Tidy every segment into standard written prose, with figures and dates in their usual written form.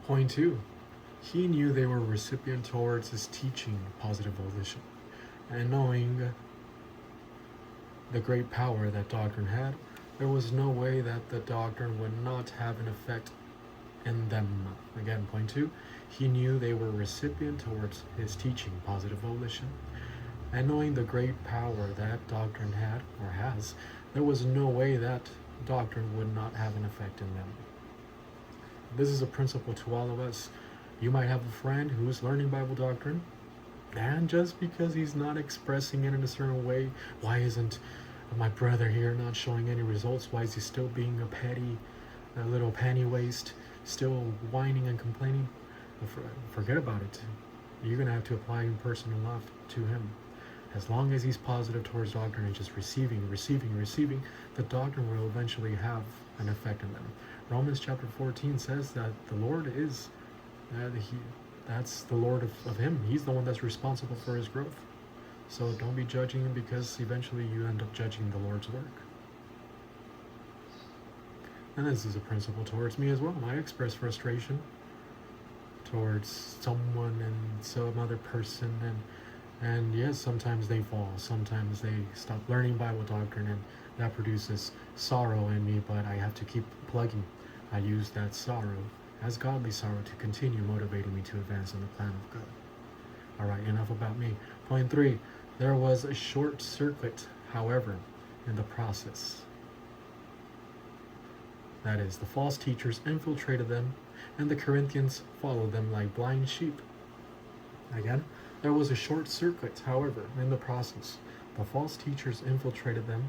Point 2. He knew they were recipient towards his teaching positive volition, and knowing the great power that doctrine had, there was no way that the doctrine would not have an effect in them. Again, point 2. He knew they were recipient towards his teaching positive volition, and knowing the great power that doctrine had or has, there was no way that doctrine would not have an effect in them. This is a principle to all of us. You might have a friend who's learning Bible doctrine, and just because he's not expressing it in a certain way, why isn't my brother here not showing any results? Why is he still being a little panty waist, still whining and complaining? Forget about it. You're going to have to apply personal love to him. As long as he's positive towards doctrine and just receiving, the doctrine will eventually have an effect in them. Romans chapter 14 says that the Lord is, that's the Lord of him. He's the one that's responsible for his growth. So don't be judging him, because eventually you end up judging the Lord's work. And this is a principle towards me as well. I express frustration towards someone and some other person, and yes, sometimes they fall, sometimes they stop learning Bible doctrine, and that produces sorrow in me, but I have to keep plugging. I use that sorrow as godly sorrow to continue motivating me to advance in the plan of God. Alright, enough about me. Point 3. There was a short circuit, however, in the process. That is, the false teachers infiltrated them, and the Corinthians followed them like blind sheep. Again, there was a short circuit, however, in the process. The false teachers infiltrated them,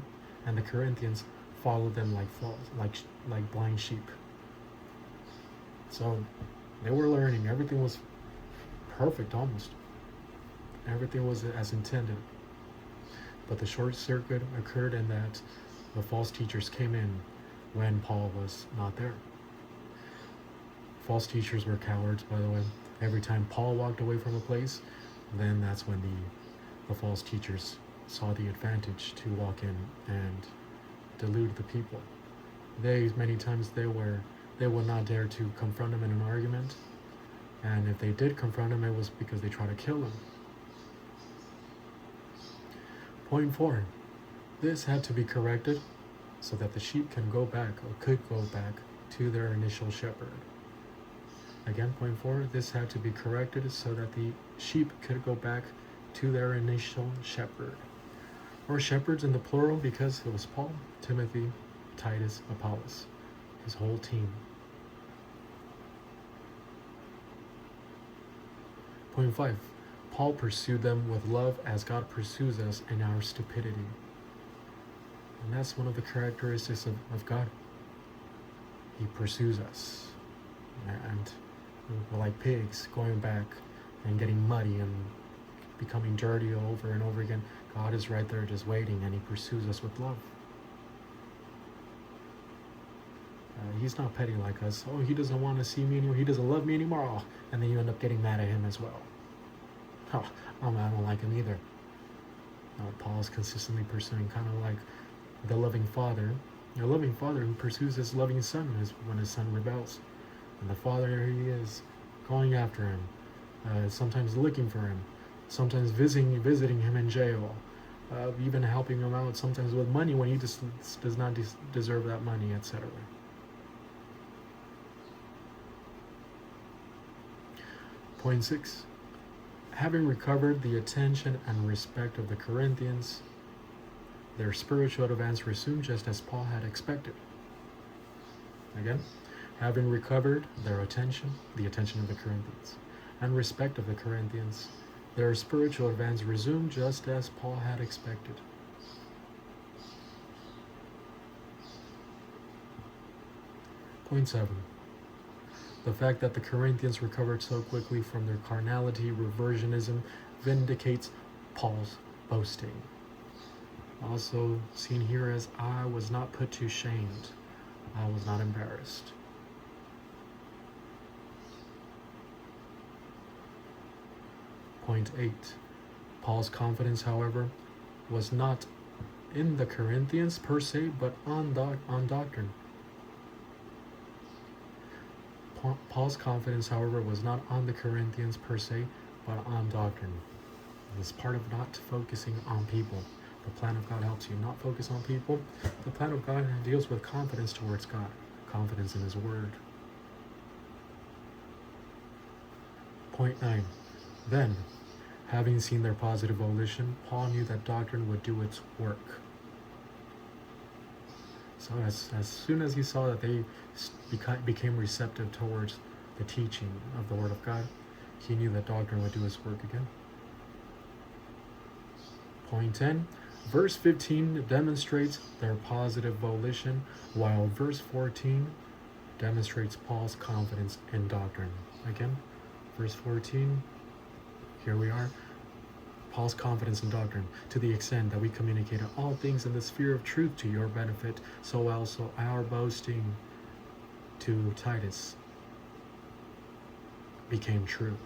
and the Corinthians followed them like blind sheep. So they were learning. Everything was perfect, almost. Everything was as intended. But the short circuit occurred in that the false teachers came in when Paul was not there. False teachers were cowards, by the way. Every time Paul walked away from a place, then that's when the false teachers saw the advantage to walk in and delude the people. Many times they would not dare to confront him in an argument, and if they did confront him, it was because they tried to kill him. Point 4. This had to be corrected so that the sheep could go back to their initial shepherd. Again, point 4, this had to be corrected so that the sheep could go back to their initial shepherd. Or shepherds in the plural, because it was Paul, Timothy, Titus, Apollos, his whole team. Point 5, Paul pursued them with love as God pursues us in our stupidity. And that's one of the characteristics of God. He pursues us. And we're like pigs going back and getting muddy and becoming dirty over and over again. God is right there just waiting, and he pursues us with love. He's not petty like us. Oh, he doesn't want to see me anymore. He doesn't love me anymore. Oh, and then you end up getting mad at him as well. Oh, I don't like him either. Paul is consistently pursuing, kind of like the loving father. A loving father who pursues his loving son when his son rebels. And the father, he is going after him, sometimes looking for him, sometimes visiting him in jail, even helping him out sometimes with money when he just does not deserve that money, etc. Point 6. Having recovered the attention and respect of the Corinthians, their spiritual advance resumed just as Paul had expected. Again, having recovered their attention, the attention of the Corinthians, and respect of the Corinthians, their spiritual advance resumed just as Paul had expected. Point 7. The fact that the Corinthians recovered so quickly from their carnality, reversionism, vindicates Paul's boasting. Also seen here as I was not put to shame. I was not embarrassed. Point 8. Paul's confidence, however, was not in the Corinthians per se, but on doctrine. Paul's confidence, however, was not on the Corinthians per se, but on doctrine. This part of not focusing on people. The plan of God helps you not focus on people. The plan of God deals with confidence towards God, confidence in His Word. Point 9. Then, having seen their positive volition, Paul knew that doctrine would do its work. So as soon as he saw that they became receptive towards the teaching of the Word of God, he knew that doctrine would do its work again. Point 10. Verse 15 demonstrates their positive volition, while verse 14 demonstrates Paul's confidence in doctrine. Again, verse 14, here we are. Paul's confidence in doctrine, to the extent that we communicated all things in the sphere of truth to your benefit, so also our boasting to Titus became true.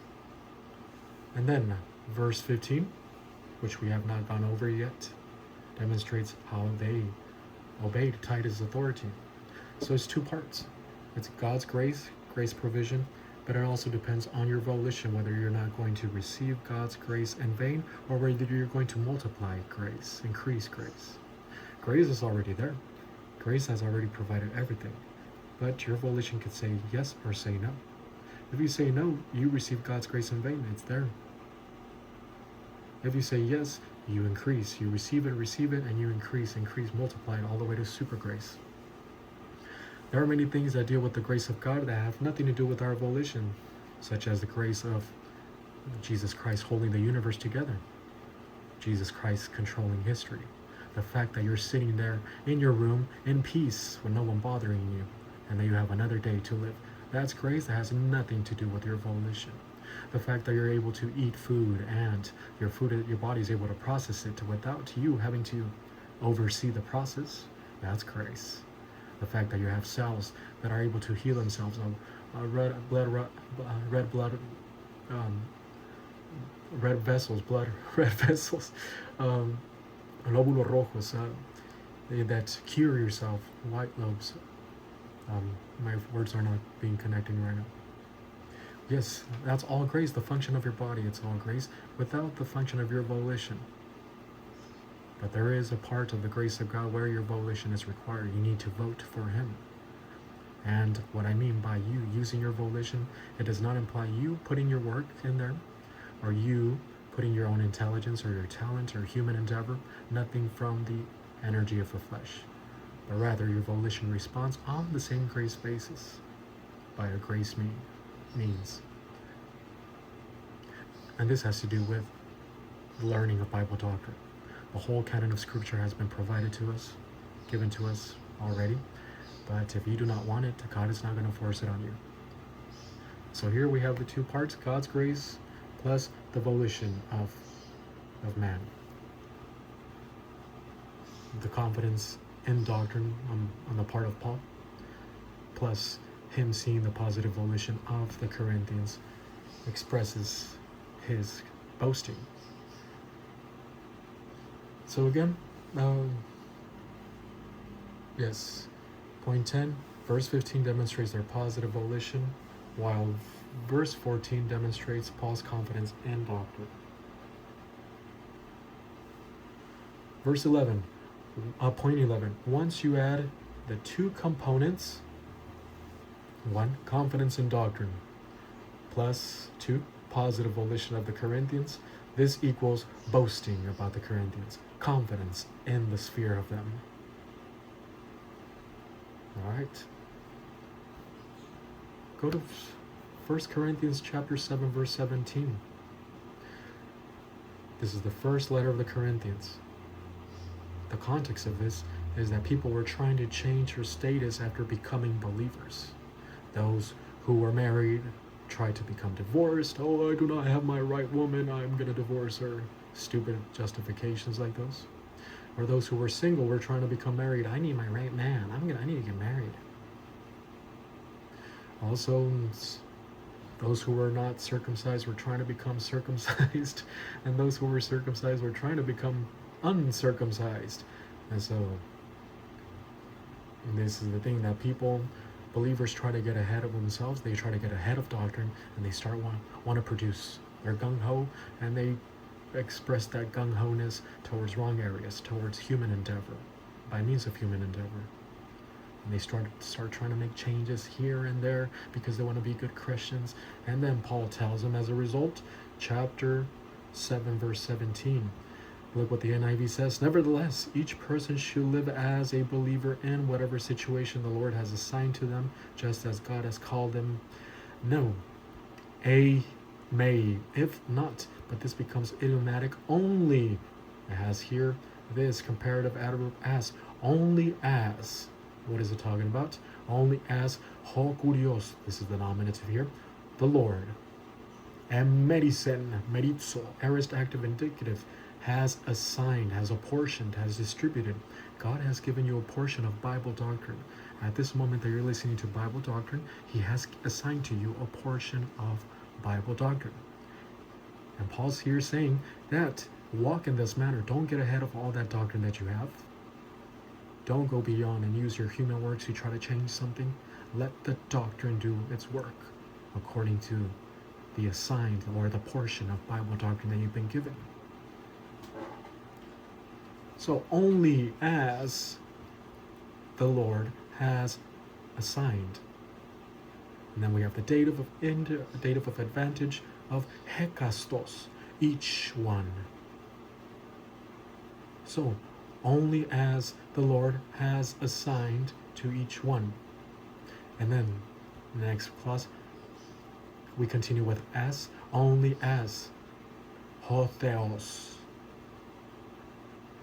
And then verse 15, which we have not gone over yet, demonstrates how they obeyed Titus' authority. So it's two parts. It's God's grace provision, but it also depends on your volition, whether you're not going to receive God's grace in vain, or whether you're going to multiply grace, increase grace. Grace is already there. Grace has already provided everything, but your volition could say yes or say no. If you say no, you receive God's grace in vain. It's there. If you say yes, you increase. You receive it, and you increase, multiply it all the way to super grace. There are many things that deal with the grace of God that have nothing to do with our volition, such as the grace of Jesus Christ holding the universe together, Jesus Christ controlling history, the fact that you're sitting there in your room in peace with no one bothering you, and that you have another day to live. That's grace that has nothing to do with your volition. The fact that you're able to eat food and your body is able to process it without you having to oversee the process, that's grace. The fact that you have cells that are able to heal themselves, red vessels, glóbulos rojos, that cure yourself, white lobes. My words are not being connecting right now. Yes, that's all grace, the function of your body, it's all grace, without the function of your volition. But there is a part of the grace of God where your volition is required. You need to vote for Him. And what I mean by you using your volition, it does not imply you putting your work in there, or you putting your own intelligence or your talent or human endeavor, nothing from the energy of the flesh, but rather your volition responds on the same grace basis, by a grace means. And this has to do with the learning of Bible doctrine. The whole canon of Scripture has been provided to us, given to us already. But if you do not want it, God is not going to force it on you. So here we have the two parts, God's grace plus the volition of man. The confidence in doctrine on the part of Paul, plus him seeing the positive volition of the Corinthians expresses his boasting. So again, yes, point 10, verse 15 demonstrates their positive volition, while verse 14 demonstrates Paul's confidence in doctrine. Verse 11, point 11, once you add the two components, 1, confidence in doctrine, plus 2, positive volition of the Corinthians, this equals boasting about the Corinthians, confidence in the sphere of them. All right. Go to 1 Corinthians chapter 7, verse 17. This is the first letter of the Corinthians. The context of this is that people were trying to change their status after becoming believers. Those who were married tried to become divorced. Oh, I do not have my right woman, I'm going to divorce her. Stupid justifications like those. Or those who were single were trying to become married. I need my right man. I need to get married. Also, those who were not circumcised were trying to become circumcised, and those who were circumcised were trying to become uncircumcised. And so, this is the thing, that people believers try to get ahead of themselves, they try to get ahead of doctrine, and they start want to produce. They're gung-ho, and they express that gung-ho-ness towards wrong areas, towards human endeavor, by means of human endeavor. And they start trying to make changes here and there because they want to be good Christians. And then Paul tells them as a result, chapter 7, verse 17. Look what the NIV says. Nevertheless, each person should live as a believer in whatever situation the Lord has assigned to them, just as God has called them. No, a may, if not, but this becomes idiomatic only. It has here this comparative adverb as, only as. What is it talking about? Only as ho kurios. This is the nominative here. The Lord. And merisen, merizo, aorist active indicative, has assigned, has apportioned, has distributed. God has given you a portion of Bible doctrine. At this moment that you're listening to Bible doctrine, He has assigned to you a portion of Bible doctrine. And Paul's here saying that walk in this manner. Don't get ahead of all that doctrine that you have. Don't go beyond and use your human works to try to change something. Let the doctrine do its work according to the assigned or the portion of Bible doctrine that you've been given. So only as the Lord has assigned. And then we have the dative of advantage of hekastos, each one. So only as the Lord has assigned to each one. And then next clause, we continue with as, only as, ho theos.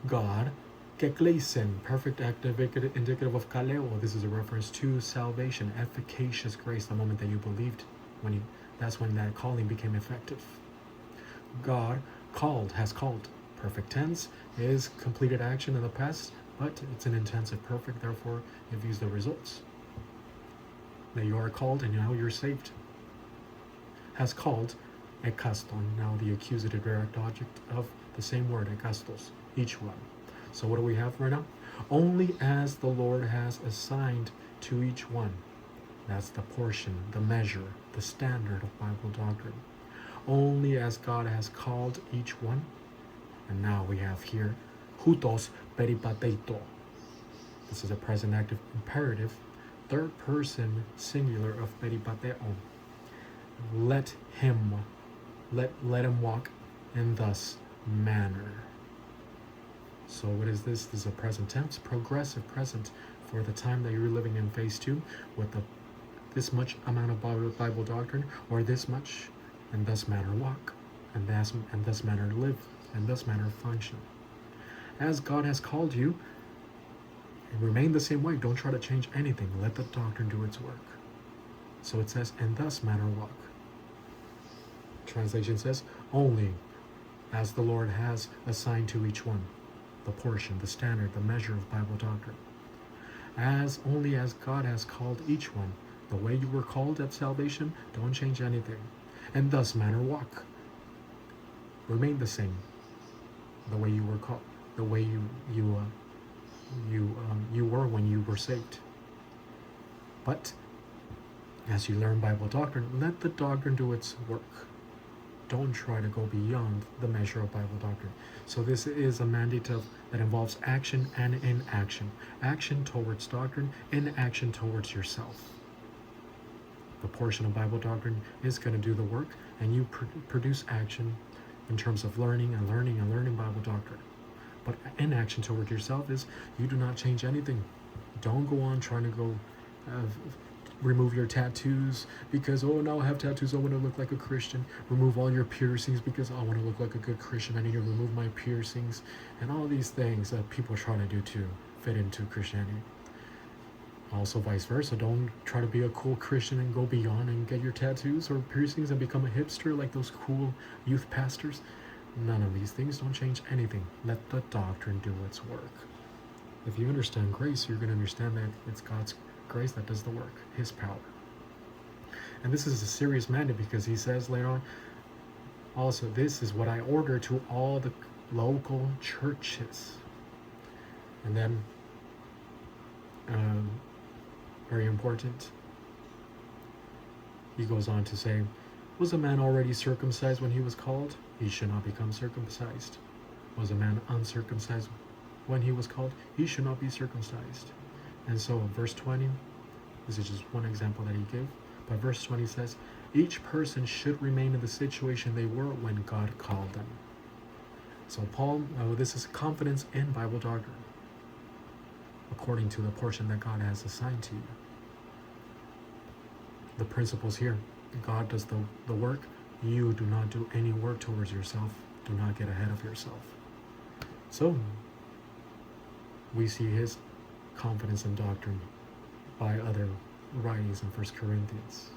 God, kekleisen, perfect active indicative of kaleo. This is a reference to salvation, efficacious grace, the moment that you believed. That's when that calling became effective. God called, has called. Perfect tense is completed action in the past, but it's an intensive perfect, therefore it views the results. That you are called and now you're saved. Has called, ekaston, now the accusative direct object of the same word, ekastos, each one. So what do we have right now? Only as the Lord has assigned to each one. That's the portion, the measure, the standard of Bible doctrine. Only as God has called each one. And now we have here, hutos peripateito. This is a present active imperative, third person singular of peripateo. Let him walk in thus manner. So what is this? This is a present tense, progressive present for the time that you're living in phase 2 with this much amount of Bible doctrine, or this much, and thus manner walk, and thus manner live, and thus manner function. As God has called you, remain the same way. Don't try to change anything. Let the doctrine do its work. So it says, and thus manner walk. Translation says, only as the Lord has assigned to each one, the portion, the standard, the measure of Bible doctrine. Only as God has called each one, the way you were called at salvation, don't change anything. And thus manner walk. Remain the same, the way you were called, the way you were when you were saved. But as you learn Bible doctrine, let the doctrine do its work. Don't try to go beyond the measure of Bible doctrine. So this is a mandate that involves action and inaction. Action towards doctrine, inaction towards yourself. The portion of Bible doctrine is going to do the work, and you produce action in terms of learning Bible doctrine. But inaction toward yourself is you do not change anything. Don't go on trying to go remove your tattoos because, oh, now I have tattoos, I want to look like a Christian. Remove all your piercings because I want to look like a good Christian. I need to remove my piercings. And all these things that people try to do to fit into Christianity. Also vice versa. Don't try to be a cool Christian and go beyond and get your tattoos or piercings and become a hipster like those cool youth pastors. None of these things. Don't change anything. Let the doctrine do its work. If you understand grace, you're going to understand that it's God's grace that does the work, His power. And this is a serious mandate because He says later on, also, this is what I order to all the local churches. And then, very important, He goes on to say, was a man already circumcised when he was called? He should not become circumcised. Was a man uncircumcised when he was called? He should not be circumcised. And so verse 20, this is just one example that he gave, but verse 20 says, each person should remain in the situation they were when God called them. So Paul, this is confidence in Bible doctrine, according to the portion that God has assigned to you. The principles here, God does the work. You do not do any work towards yourself. Do not get ahead of yourself. So, we see his confidence in doctrine by other writings in 1 Corinthians.